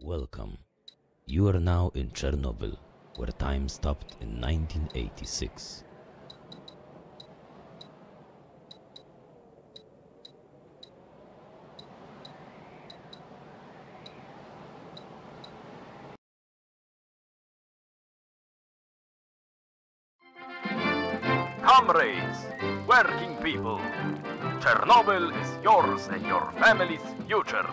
Welcome. You are now in Chernobyl, where time stopped in 1986. Comrades, working people, Chernobyl is yours and your family's future.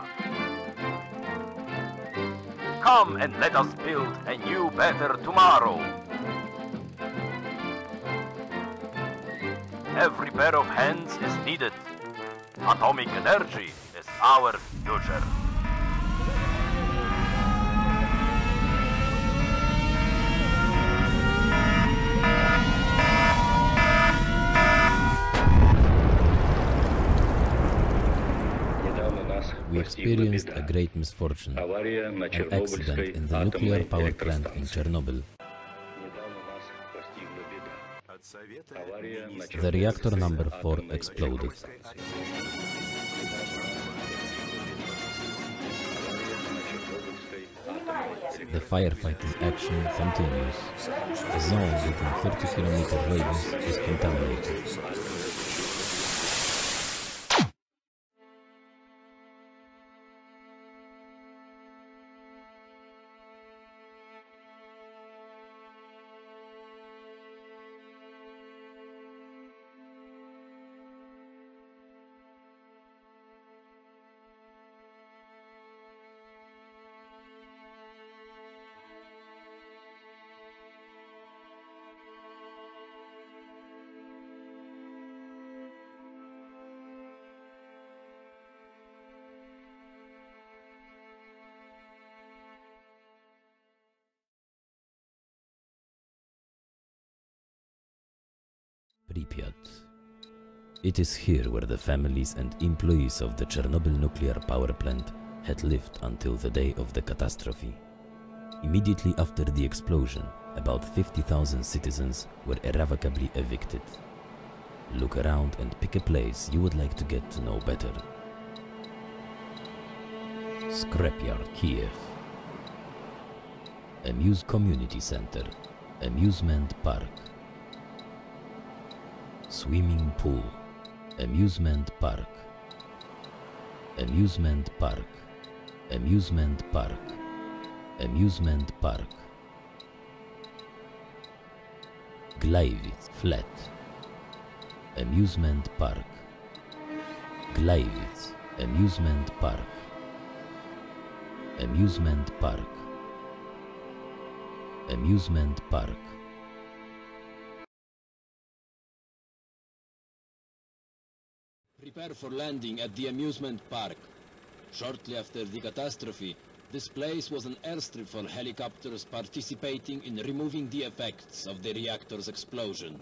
Come and let us build a new, better tomorrow. Every pair of hands is needed. Atomic energy is our future. We experienced a great misfortune, an accident in the nuclear power plant in Chernobyl. The reactor number 4 exploded. The firefighting action continues. A zone within 30-kilometer radius is contaminated. Pripyat. It is here where the families and employees of the Chernobyl nuclear power plant had lived until the day of the catastrophe. Immediately after the explosion, about 50,000 citizens were irrevocably evicted. Look around and pick a place you would like to get to know better. Scrapyard, Kiev. Amuse Community Center. Amusement Park. Swimming pool, amusement park, amusement park, amusement park, amusement park. Gleiwitz flat, amusement park, Gleiwitz amusement park, amusement park, amusement park. Prepare for landing at the amusement park. Shortly after the catastrophe, this place was an airstrip for helicopters participating in removing the effects of the reactor's explosion.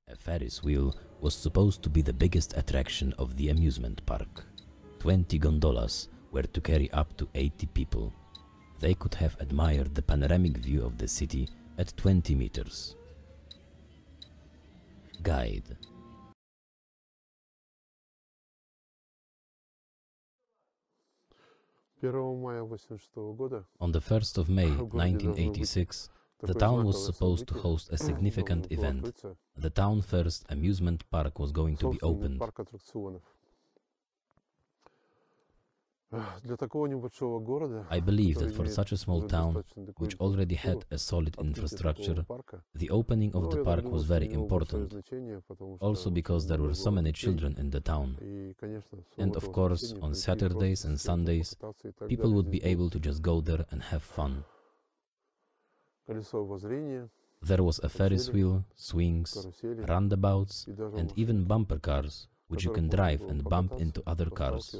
A Ferris wheel was supposed to be the biggest attraction of the amusement park. 20 gondolas were to carry up to 80 people. They could have admired the panoramic view of the city at 20 meters. Guide. On the 1st of May 1986, the town was supposed to host a significant event. The town first amusement park was going to be opened. I believe that for such a small town, which already had a solid infrastructure, the opening of the park was very important, also because there were so many children in the town. And of course, on Saturdays and Sundays, people would be able to just go there and have fun. There was a Ferris wheel, swings, roundabouts, and even bumper cars, which you can drive and bump into other cars.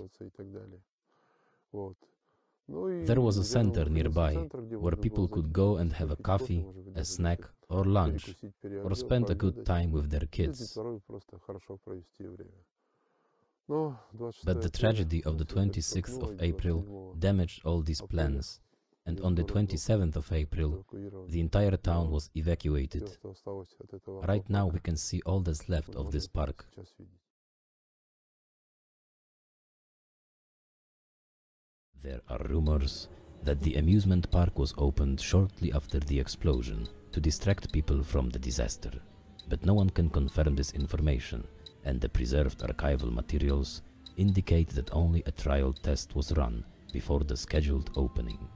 There was a center nearby where people could go and have a coffee, a snack or lunch, or spend a good time with their kids. But the tragedy of the 26th of April damaged all these plans. and on the 27th of April, the entire town was evacuated. Right now we can see all that's left of this park. There are rumors that the amusement park was opened shortly after the explosion to distract people from the disaster, but no one can confirm this information, and the preserved archival materials indicate that only a trial test was run before the scheduled opening.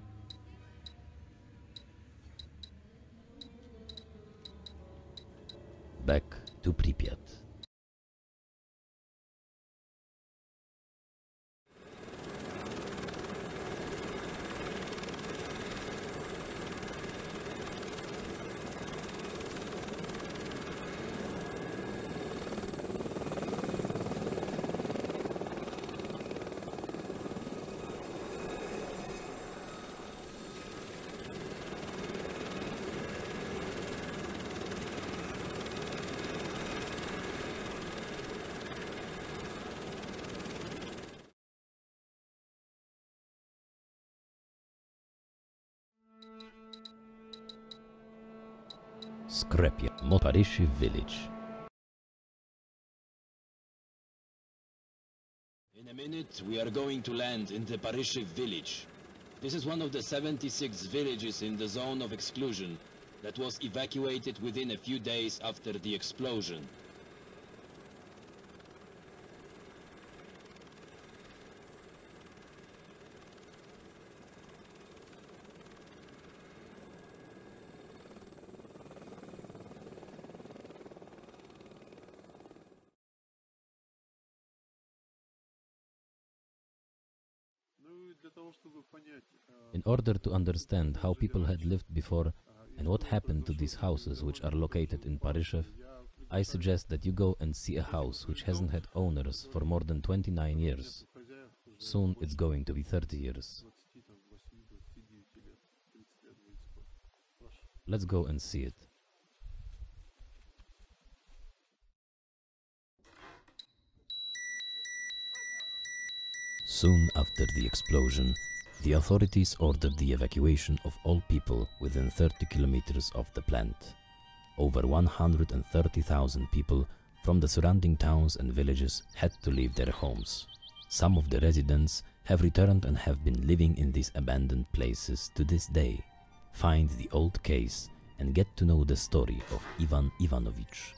Back to Pripyat. Skrepia, Moparishi village. In a minute, we are going to land in the Parishiv village. This is one of the 76 villages in the zone of exclusion that was evacuated within a few days after the explosion. In order to understand how people had lived before and what happened to these houses which are located in Parishev, I suggest that you go and see a house which hasn't had owners for more than 29 years. Soon it's going to be 30 years. Let's go and see it. Soon after the explosion, the authorities ordered the evacuation of all people within 30 kilometers of the plant. Over 130,000 people from the surrounding towns and villages had to leave their homes. Some of the residents have returned and have been living in these abandoned places to this day. Find the old case and get to know the story of Ivan Ivanovich.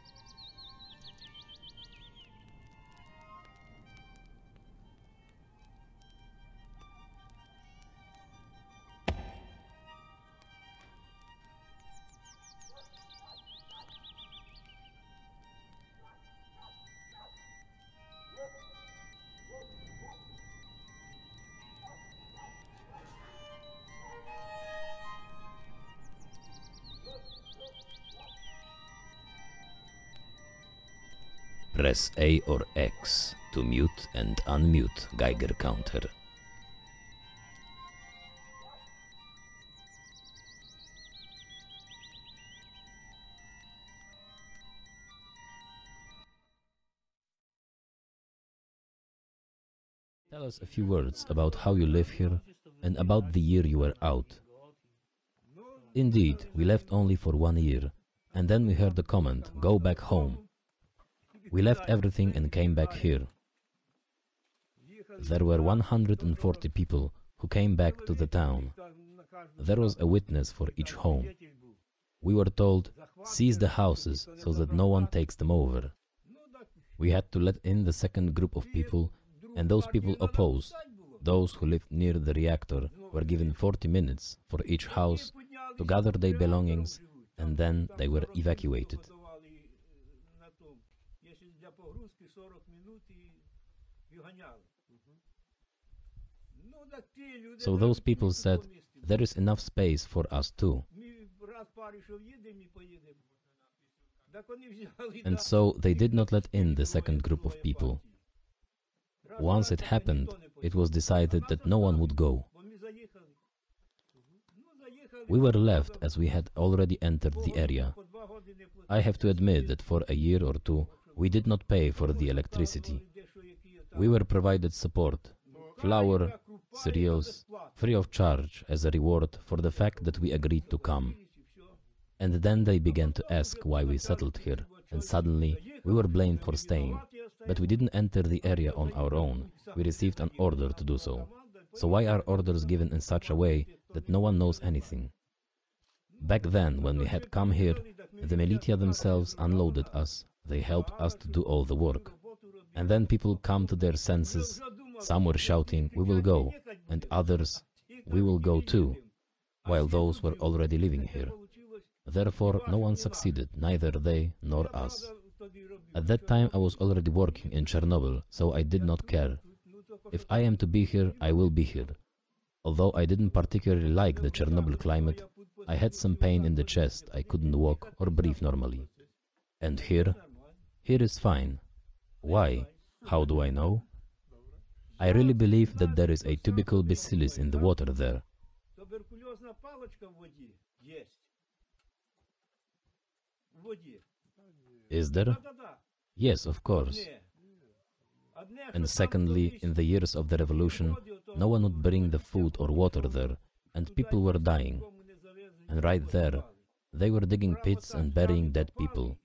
Press A or X to mute and unmute Geiger counter. Tell us a few words about how you live here and about the year you were out. Indeed, we left only for 1 year, and then we heard the comment, "Go back home." We left everything and came back here. There were 140 people who came back to the town. There was a witness for each home. We were told, "Seize the houses so that no one takes them over." We had to let in the second group of people, and those people opposed. Those who lived near the reactor were given 40 minutes for each house to gather their belongings, and then they were evacuated. So those people said, "There is enough space for us too." And so they did not let in the second group of people. Once it happened, it was decided that no one would go. We were left as we had already entered the area. I have to admit that for a year or two, we did not pay for the electricity. We were provided support, flour, cereals, free of charge as a reward for the fact that we agreed to come. And then they began to ask why we settled here, and suddenly we were blamed for staying. But we didn't enter the area on our own, we received an order to do so. So why are orders given in such a way that no one knows anything? Back then, when we had come here, the militia themselves unloaded us, they helped us to do all the work. And then people come to their senses, some were shouting, "We will go," and others, "We will go too," while those were already living here. Therefore, no one succeeded, neither they nor us. At that time I was already working in Chernobyl, so I did not care. If I am to be here, I will be here. Although I didn't particularly like the Chernobyl climate, I had some pain in the chest, I couldn't walk or breathe normally. And here is fine. Why? How do I know? I really believe that there is a tubercle bacillus in the water there. Is there? Yes, of course. And secondly, in the years of the revolution, no one would bring the food or water there, and people were dying. And right there, they were digging pits and burying dead people.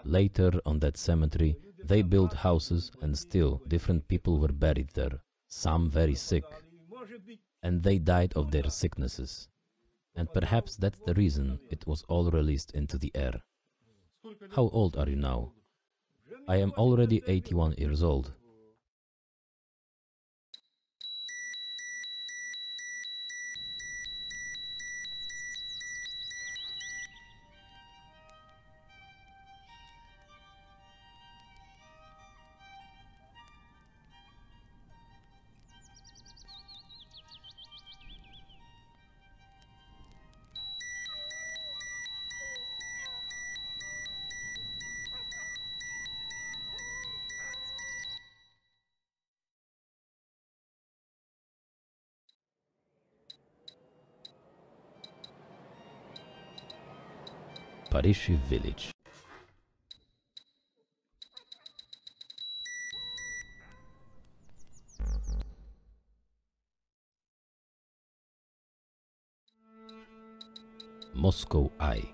Later, on that cemetery, they built houses, and still different people were buried there, some very sick, and they died of their sicknesses. And perhaps that's the reason it was all released into the air. How old are you now? I am already 81 years old. Parishi village. Moscow Eye.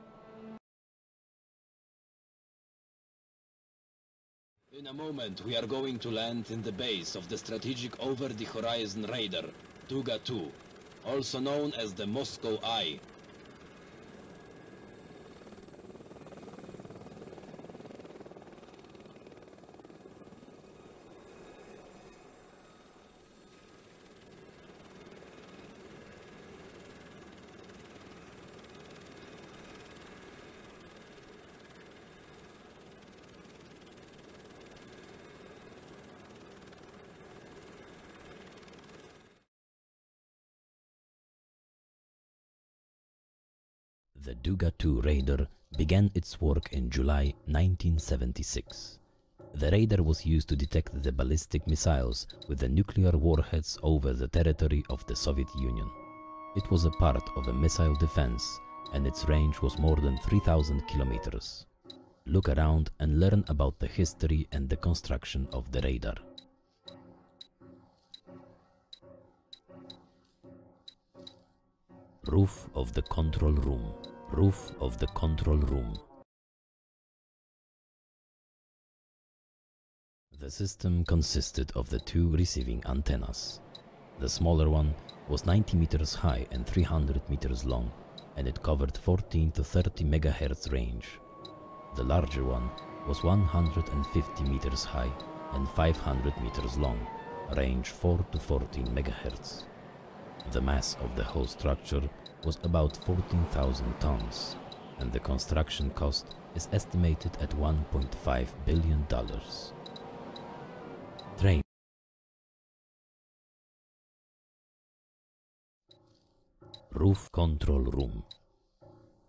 In a moment, we are going to land in the base of the strategic over-the-horizon radar, Duga-2, also known as the Moscow Eye. The Duga-2 radar began its work in July 1976. The radar was used to detect the ballistic missiles with the nuclear warheads over the territory of the Soviet Union. It was a part of a missile defense, and its range was more than 3,000 kilometers. Look around and learn about the history and the construction of the radar. Roof of the control room. Roof of the control room. The system consisted of the two receiving antennas. The smaller one was 90 meters high and 300 meters long, and it covered 14 to 30 megahertz range. The larger one was 150 meters high and 500 meters long, range 4 to 14 megahertz. The mass of the whole structure was about 14,000 tons, and the construction cost is estimated at $1.5 billion. Train. Roof control room.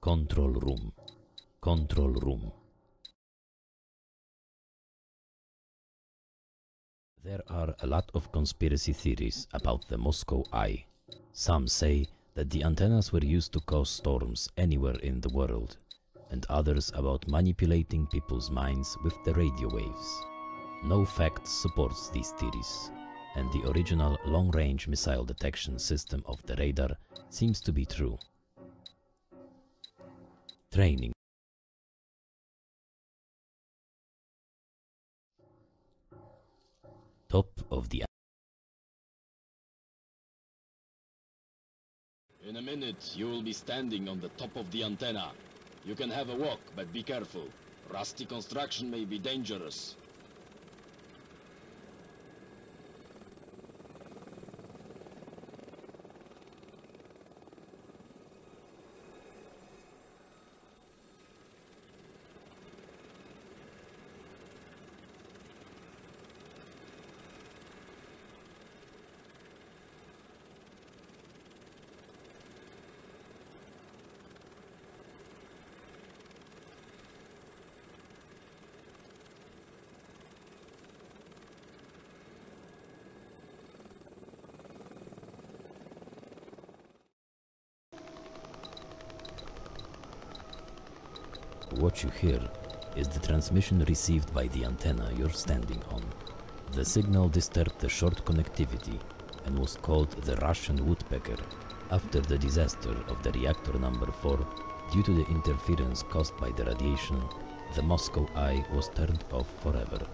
Control room. Control room. There are a lot of conspiracy theories about the Moscow Eye. Some say that the antennas were used to cause storms anywhere in the world. and others about manipulating people's minds with the radio waves. No fact supports these theories, and the original long-range missile detection system of the radar seems to be true. Training. Top of the... In a minute, you will be standing on the top of the antenna. You can have a walk, but be careful. Rusty construction may be dangerous. What you hear is the transmission received by the antenna you're standing on. The signal disturbed the short connectivity and was called the Russian woodpecker after the disaster of the reactor number 4. Due to the interference caused by the radiation, the Moscow Eye was turned off forever.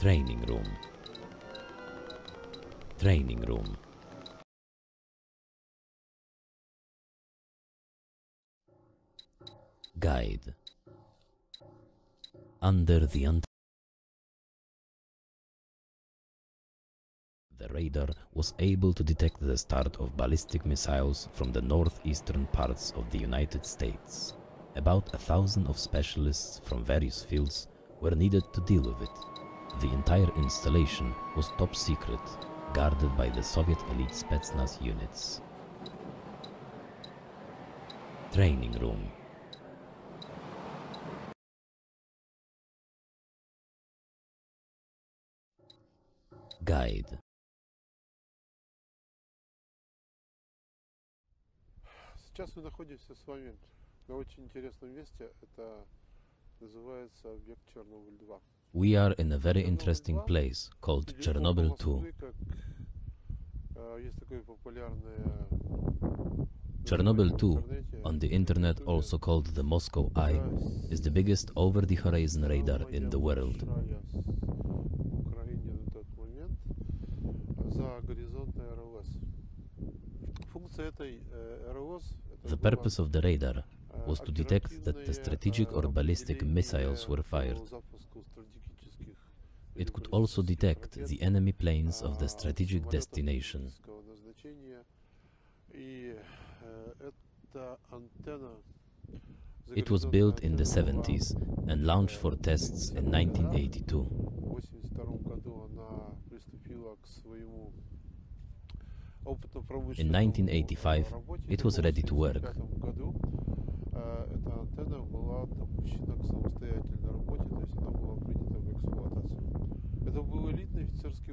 Training room. Training room. Guide. Under the radar was able to detect the start of ballistic missiles from the northeastern parts of the United States. About 1,000 of specialists from various fields were needed to deal with it. The entire installation was top secret, guarded by the Soviet elite Spetsnaz units. Training room. Guide. Сейчас мы находимся с вами на очень интересном месте. Это называется объект Chernobyl 2. We are in a very interesting place called Chernobyl 2. Chernobyl 2, on the internet also called the Moscow Eye, is the biggest over-the-horizon radar in the world. The purpose of the radar was to detect that the strategic or ballistic missiles were fired. It could also detect the enemy planes of the strategic destination. It was built in the 70s and launched for tests in 1982. In 1985, it was ready to work.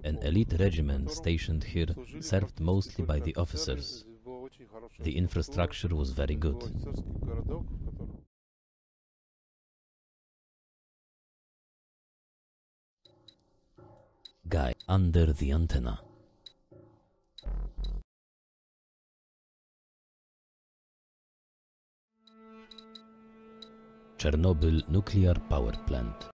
An elite regiment stationed here served mostly by the officers. очень хорошая The infrastructure was very good. Был офицерский городок, в котором Guy under the antenna. Chernobyl nuclear power plant.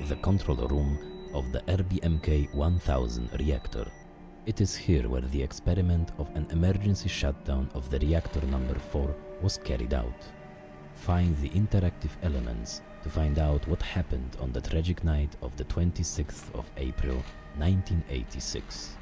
The control room of the RBMK-1000 reactor. It is here where the experiment of an emergency shutdown of the reactor number 4 was carried out. Find the interactive elements to find out what happened on the tragic night of the 26th of April 1986.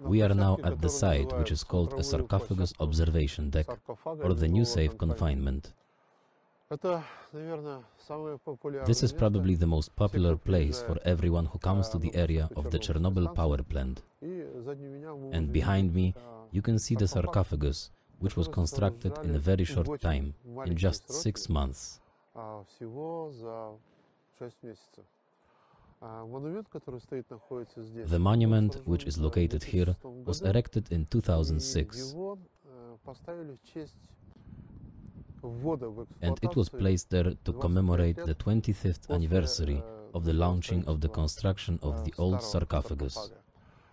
We are now at the site which is called a sarcophagus observation deck, or the new safe confinement. This is probably the most popular place for everyone who comes to the area of the Chernobyl power plant. And behind me, you can see the sarcophagus, which was constructed in a very short time, in just 6 months. The monument, which is located here, was erected in 2006, and it was placed there to commemorate the 25th anniversary of the launching of the construction of the old sarcophagus.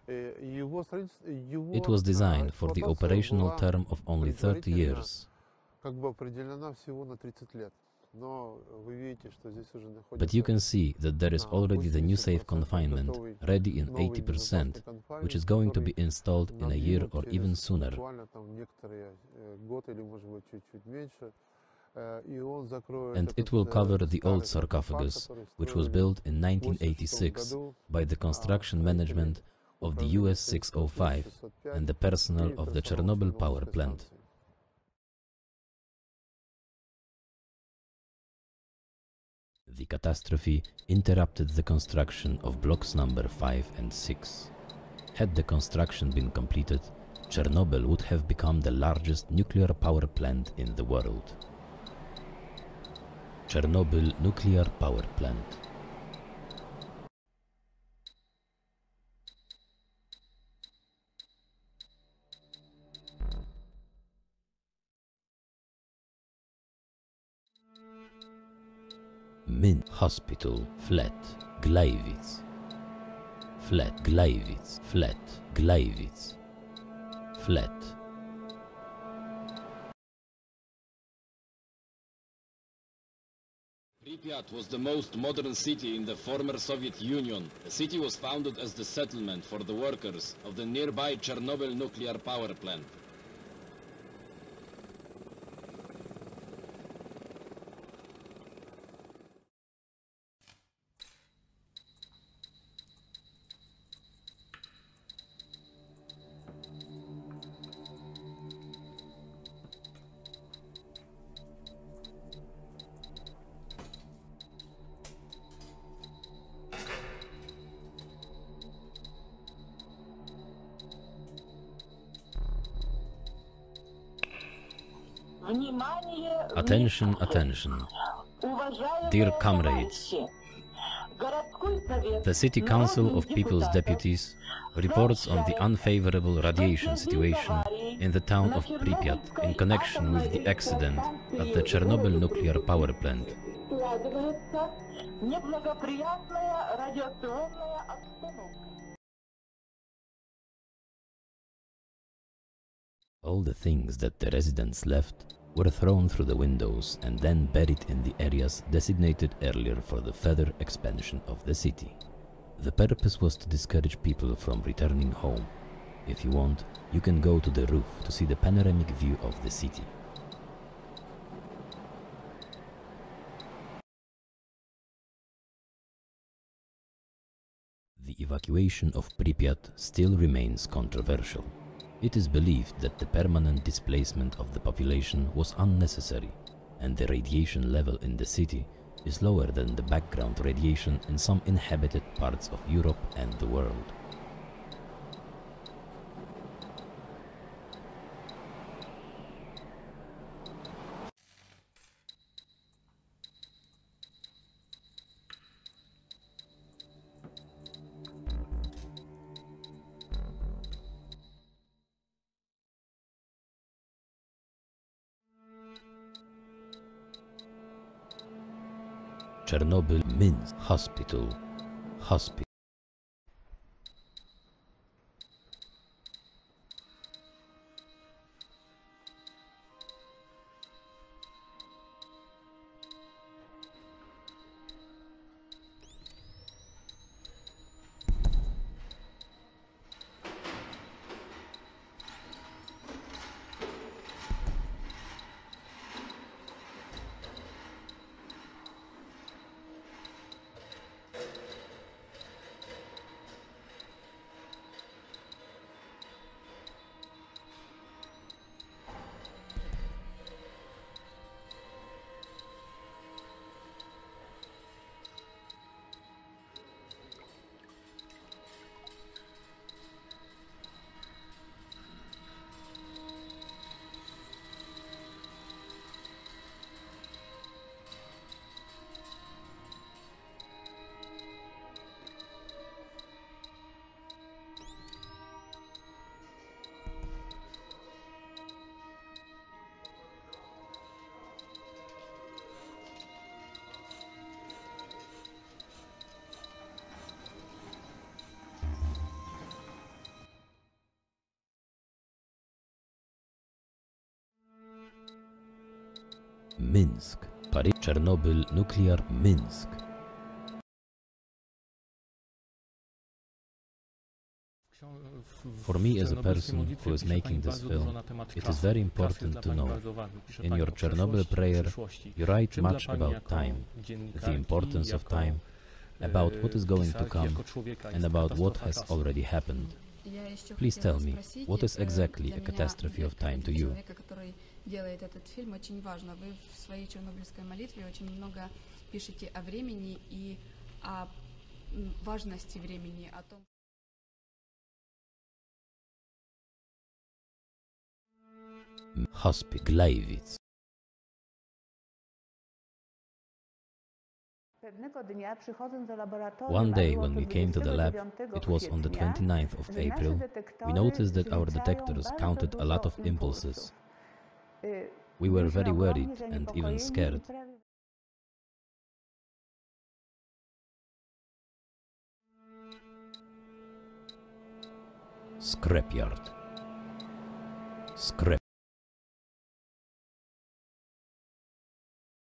It was designed for the operational term of only 30 years. But you can see that there is already the new safe confinement, ready in 80%, which is going to be installed in a year or even sooner. And it will cover the old sarcophagus, which was built in 1986 by the construction management of the US-605 and the personnel of the Chernobyl power plant. The catastrophe interrupted the construction of blocks number 5 and 6. Had the construction been completed, Chernobyl would have become the largest nuclear power plant in the world. Chernobyl nuclear power plant. Min Hospital, flat, Gleiwitz. Flat, Gleiwitz, flat, Gleiwitz. Flat. Pripyat was the most modern city in the former Soviet Union. The city was founded as the settlement for the workers of the nearby Chernobyl nuclear power plant. Attention, attention. Dear comrades, the City Council of People's Deputies reports on the unfavorable radiation situation in the town of Pripyat in connection with the accident at the Chernobyl nuclear power plant. All the things that the residents left were thrown through the windows and then buried in the areas designated earlier for the further expansion of the city. The purpose was to discourage people from returning home. If you want, you can go to the roof to see the panoramic view of the city. The evacuation of Pripyat still remains controversial. It is believed that the permanent displacement of the population was unnecessary, and the radiation level in the city is lower than the background radiation in some inhabited parts of Europe and the world. Chernobyl Minsk Hospital. Minsk, Paris, Chernobyl nuclear Minsk. For me as a person who is making this film, it is very important to know. In your Chernobyl prayer, you write much about time, the importance of time, about what is going to come, and about what has already happened. Please tell me, what is exactly a catastrophe of time to you? Делает этот фильм очень важно. Вы в своей чернобыльской молитве очень много пишете о времени и о важности времени, о том. Gleiwitz. One day when we came to the lab, it was on the 29th of April, we noticed that our detectors counted a lot of impulses. We were very worried and even scared. Scrapyard.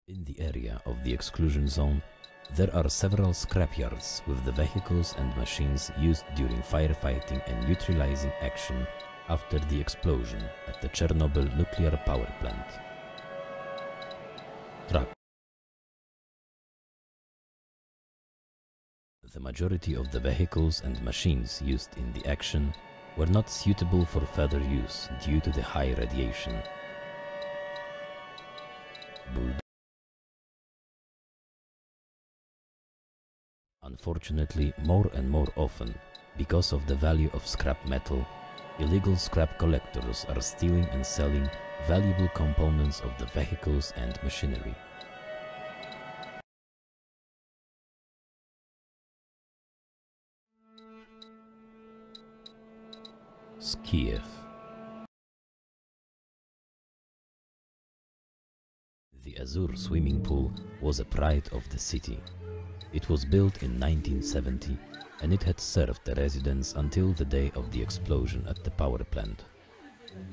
In the area of the exclusion zone, there are several scrapyards with the vehicles and machines used during firefighting and neutralizing action after the explosion at the Chernobyl nuclear power plant. The majority of the vehicles and machines used in the action were not suitable for further use due to the high radiation. Unfortunately, more and more often, because of the value of scrap metal, illegal scrap collectors are stealing and selling valuable components of the vehicles and machinery. Kiev. The Azure swimming pool was a pride of the city. It was built in 1970 and it had served the residents until the day of the explosion at the power plant.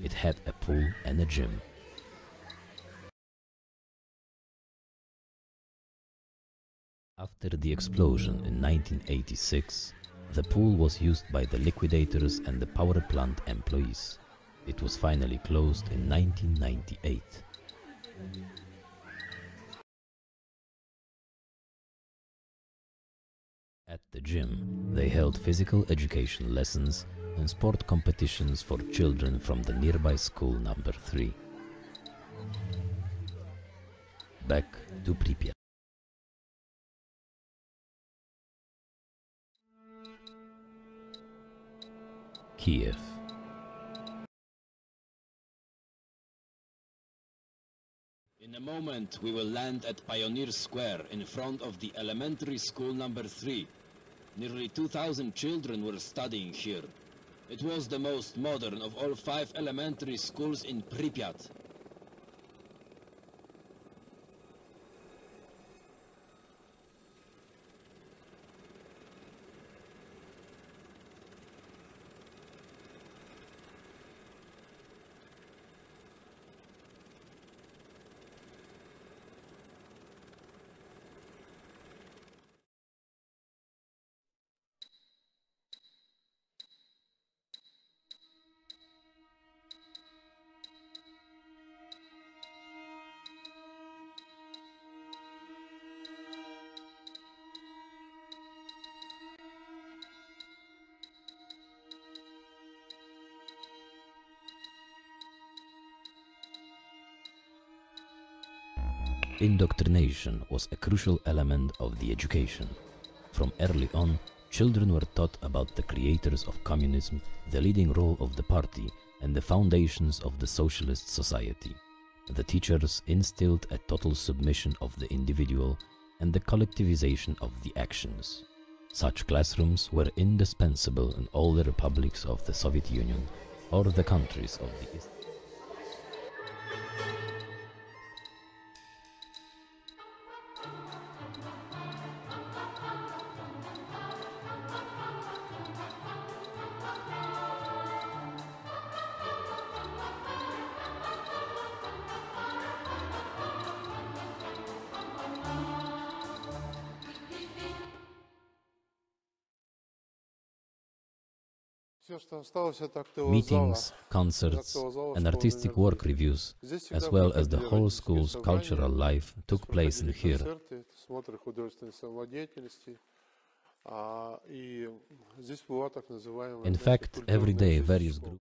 It had a pool and a gym. After the explosion in 1986, the pool was used by the liquidators and the power plant employees. It was finally closed in 1998. At the gym, they held physical education lessons and sport competitions for children from the nearby school number 3. Back to Pripyat. Kiev. In a moment, we will land at Pioneer Square in front of the elementary school number 3. Nearly 2,000 children were studying here. It was the most modern of all 5 elementary schools in Pripyat. Indoctrination was a crucial element of the education. From early on, children were taught about the creators of communism, the leading role of the party, and the foundations of the socialist society. The teachers instilled a total submission of the individual and the collectivization of the actions. Such classrooms were indispensable in all the republics of the Soviet Union or the countries of the East. Meetings, concerts, and artistic work reviews, as well as the whole school's cultural life, took place in here. In fact, every day various groups.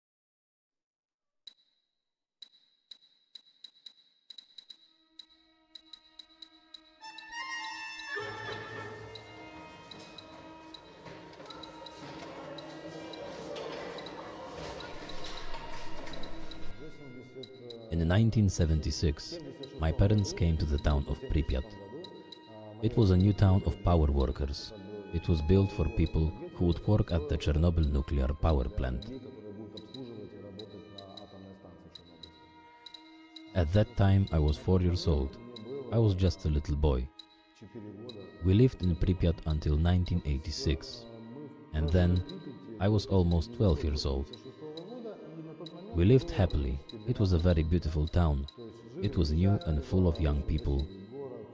In 1976, my parents came to the town of Pripyat. It was a new town of power workers. It was built for people who would work at the Chernobyl nuclear power plant. At that time, I was 4 years old. I was just a little boy. We lived in Pripyat until 1986, and then I was almost 12 years old. We lived happily. It was a very beautiful town. It was new and full of young people.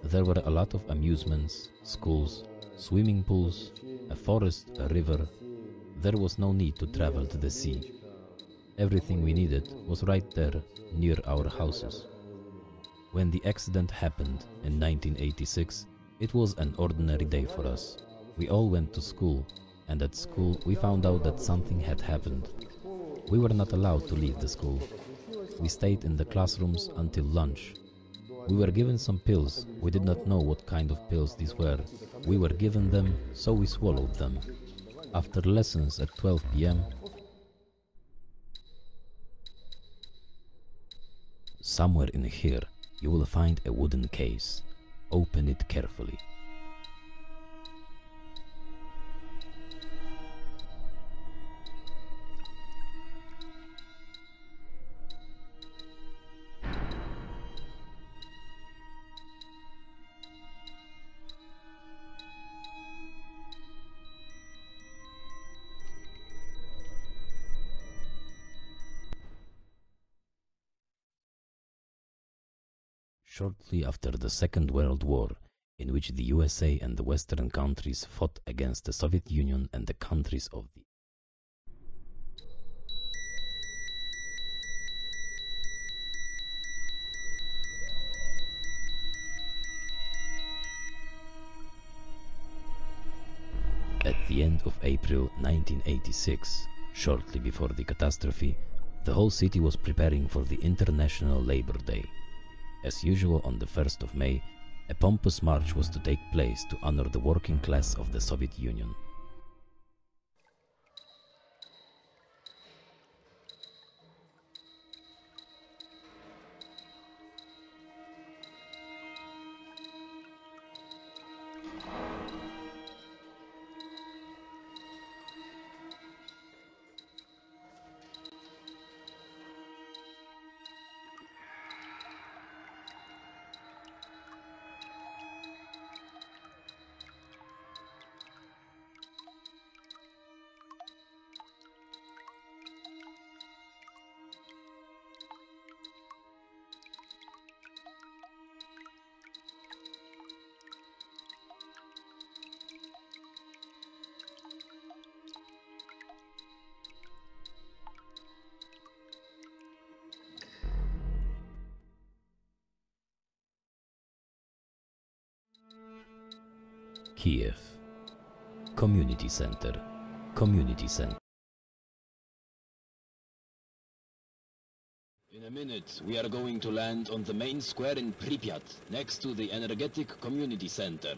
There were a lot of amusements, schools, swimming pools, a forest, a river. There was no need to travel to the sea. Everything we needed was right there, near our houses. When the accident happened in 1986, it was an ordinary day for us. We all went to school, and at school we found out that something had happened. We were not allowed to leave the school. We stayed in the classrooms until lunch. We were given some pills. We did not know what kind of pills these were. We were given them, so we swallowed them. After lessons at 12 p.m., somewhere in here you will find a wooden case. Open it carefully. Shortly after the Second World War, in which the USA and the Western countries fought against the Soviet Union and the countries of the At the end of April 1986, shortly before the catastrophe, the whole city was preparing for the International Labor Day. As usual, on the 1st of May, a pompous march was to take place to honor the working class of the Soviet Union. Kiev. Community Center. Community Center. In a minute, we are going to land on the main square in Pripyat, next to the energetic community center.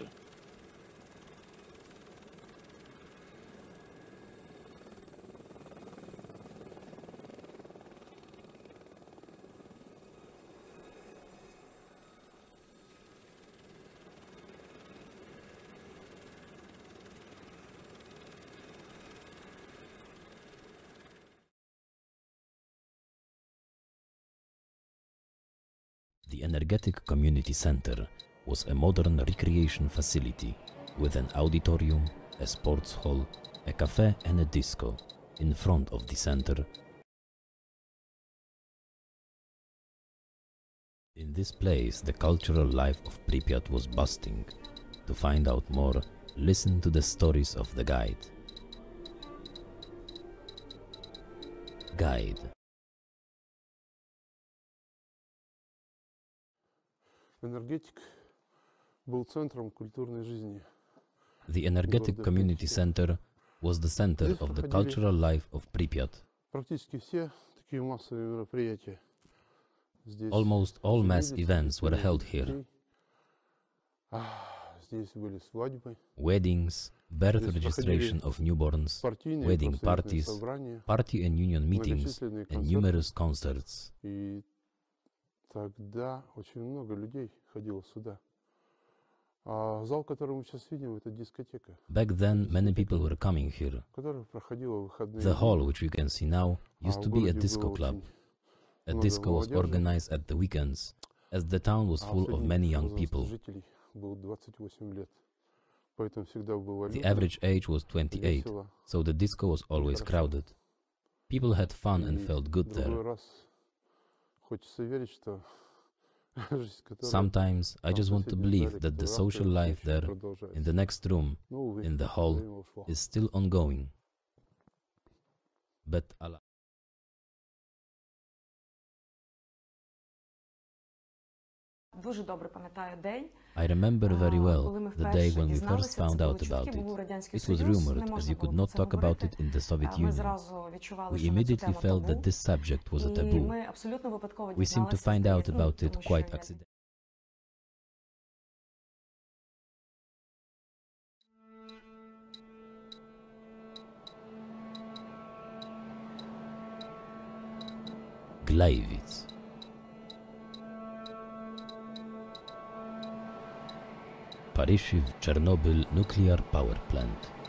The Energetic Community Center was a modern recreation facility with an auditorium, a sports hall, a cafe and a disco. In front of the center, in this place, the cultural life of Pripyat was bursting. To find out more, listen to the stories of the guide. Энергетик был центром культурной жизни. The Energetic Community Center was the center of the cultural life of Pripyat. Практически все такие массовые мероприятия. Здесь Almost all mass events were held here. Здесь были свадьбы, Weddings, birth registration of newborns, wedding parties, party and union meetings, and numerous concerts. И тогда очень много людей ходило сюда. А зал, который мы сейчас видим, это дискотека. Back then, many people were coming here. Которая проходила в выходные The hall, дни. which we can see now, used to be a disco club. A disco was organized at the weekends, as the town was full of many young people. Жителей было 28 лет. Поэтому всегда было The людно, average age was 28, весело. so the disco was always crowded. People had fun and И felt good в другой there. раз хочется верить, что жизнь, которая Sometimes I там just в want to соседнем believe зале, that the которая social завтра life еще there, продолжается. in the next room, Но, увы, in the hall, время ушло. is still ongoing. But alas. Дуже добре пам'ятаю день. I remember very well коли ми the day вперше when we first дізналися, це found були out чутки, about був it. Радянський It was Союз, rumored, не as можна you could було not про talk це about говорити. it in the Soviet Ми Union. зразу відчували, We що на цю immediately тему felt that табу. this subject was a І taboo. ми абсолютно випадково We seemed to дізналися, find out ну, about it тому що quite я accidentally. Gleiwitz. Paryshiv Chernobyl Nuclear Power Plant.